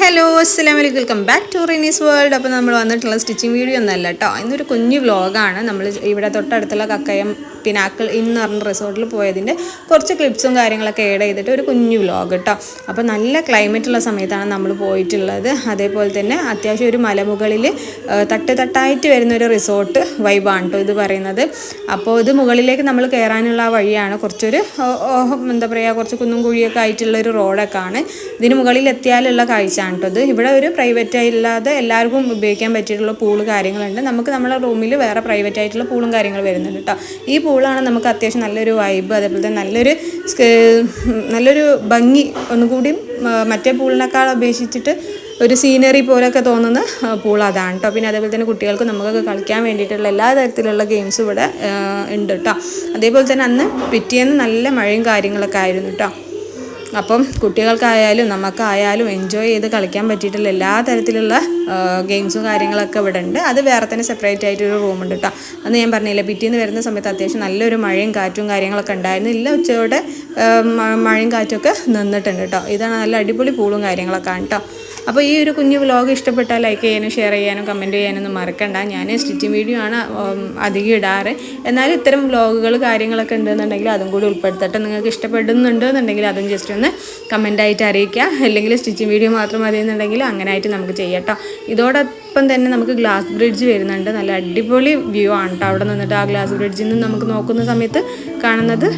Hello അസ്സലാമലൈക്കും welcome back to റീനീസ് world. അപ്പോൾ നമ്മൾ വന്നിട്ടുള്ള സ്റ്റിച്ചിങ് വീഡിയോ ഒന്നല്ല കേട്ടോ, ഇന്നൊരു കുഞ്ഞു വ്ലോഗാണ്. നമ്മൾ ഇവിടെ തൊട്ടടുത്തുള്ള കക്കയം പിനാക്കിൾ എന്ന് പറഞ്ഞ റിസോർട്ടിൽ പോയതിൻ്റെ കുറച്ച് ക്ലിപ്സും കാര്യങ്ങളൊക്കെ ആഡ് ചെയ്തിട്ട് ഒരു കുഞ്ഞു വ്ലോഗ് കേട്ടോ. അപ്പോൾ നല്ല ക്ലൈമറ്റുള്ള സമയത്താണ് നമ്മൾ പോയിട്ടുള്ളത്. അതേപോലെ തന്നെ അത്യാവശ്യം ഒരു മലമുകളിൽ തട്ടായിട്ട് വരുന്നൊരു റിസോർട്ട് വൈബാണ് കേട്ടോ ഇത് പറയുന്നത്. അപ്പോൾ ഇത് മുകളിലേക്ക് നമ്മൾ കയറാനുള്ള ആ വഴിയാണ്. കുറച്ചൊരു എന്താ പറയുക, കുറച്ച് കുന്നും കുഴിയൊക്കെ ആയിട്ടുള്ളൊരു റോഡൊക്കെ ആണ്. ഇതിന് മുകളിൽ എത്തിയാലുള്ള കാഴ്ച കേട്ടത്. ഇവിടെ ഒരു പ്രൈവറ്റ് ഇല്ലാതെ എല്ലാവർക്കും ഉപയോഗിക്കാൻ പറ്റിയിട്ടുള്ള പൂള് കാര്യങ്ങളുണ്ട്. നമുക്ക് നമ്മുടെ റൂമിൽ വേറെ പ്രൈവറ്റ് ആയിട്ടുള്ള പൂളും കാര്യങ്ങൾ വരുന്നുണ്ട് കേട്ടോ. ഈ പൂളാണ് നമുക്ക് അത്യാവശ്യം നല്ലൊരു വൈബ്, അതേപോലെ തന്നെ നല്ലൊരു ഭംഗി, ഒന്നുകൂടി മറ്റേ പൂളിനേക്കാൾ അപേക്ഷിച്ചിട്ട് ഒരു സീനറി പോലെയൊക്കെ തോന്നുന്ന പൂൾ അതാണ് കേട്ടോ. പിന്നെ അതേപോലെ തന്നെ കുട്ടികൾക്ക് നമുക്കൊക്കെ കളിക്കാൻ വേണ്ടിയിട്ടുള്ള എല്ലാ തരത്തിലുള്ള ഗെയിംസും ഇവിടെ ഉണ്ട് കേട്ടോ. അതേപോലെ തന്നെ അന്ന് പിറ്റേന്ന് നല്ല മഴയും കാര്യങ്ങളൊക്കെ ആയിരുന്നു കേട്ടോ. അപ്പം കുട്ടികൾക്കായാലും നമുക്കായാലും എൻജോയ് ചെയ്ത് കളിക്കാൻ പറ്റിയിട്ടുള്ള എല്ലാ തരത്തിലുള്ള ഗെയിംസും കാര്യങ്ങളൊക്കെ ഇവിടെ ഉണ്ട്. അത് വേറെ തന്നെ സെപ്പറേറ്റ് ആയിട്ടൊരു റൂമുണ്ട് കേട്ടോ. അന്ന് ഞാൻ പറഞ്ഞില്ല, പിറ്റേന്ന് വരുന്ന സമയത്ത് അത്യാവശ്യം നല്ലൊരു മഴയും കാറ്റും കാര്യങ്ങളൊക്കെ ഉണ്ടായിരുന്നു. ഇല്ല, ഉച്ചയോടെ മഴയും കാറ്റൊക്കെ നിന്നിട്ടുണ്ട് കേട്ടോ. ഇതാണ് നല്ല അടിപൊളി പൂളും കാര്യങ്ങളൊക്കെ ആണ് കേട്ടോ. അപ്പോൾ ഈ ഒരു കുഞ്ഞു വ്ലോഗ് ഇഷ്ടപ്പെട്ടാൽ ലൈക്ക് ചെയ്യാനും ഷെയർ ചെയ്യാനും കമൻറ്റ് ചെയ്യാനൊന്നും മറക്കണ്ട. ഞാൻ സ്റ്റിച്ചിങ് വീഡിയോ ആണ് അധികം ഇടാറ്. എന്നാലും ഇത്തരം വ്ലോഗുകൾ കാര്യങ്ങളൊക്കെ ഉണ്ടെന്നുണ്ടെങ്കിൽ അതും കൂടി ഉൾപ്പെടുത്തട്ടെ. നിങ്ങൾക്ക് ഇഷ്ടപ്പെടുന്നുണ്ടെന്നുണ്ടെങ്കിൽ അതും ജസ്റ്റ് ഒന്ന് കമൻറ്റായിട്ട് അറിയിക്കുക. അല്ലെങ്കിൽ സ്റ്റിച്ചിങ് വീഡിയോ മാത്രം മതി എന്നുണ്ടെങ്കിൽ അങ്ങനെ ആയിട്ട് നമുക്ക് ചെയ്യാം കേട്ടോ. ഇതോടൊപ്പം തന്നെ നമുക്ക് ഗ്ലാസ് ബ്രിഡ്ജ് വരുന്നുണ്ട്. നല്ല അടിപൊളി വ്യൂ ആണ് കേട്ടോ. അവിടെ നിന്നിട്ട് ആ ഗ്ലാസ് ബ്രിഡ്ജിൽ നിന്ന് നമുക്ക് നോക്കുന്ന സമയത്ത് കാണുന്നത്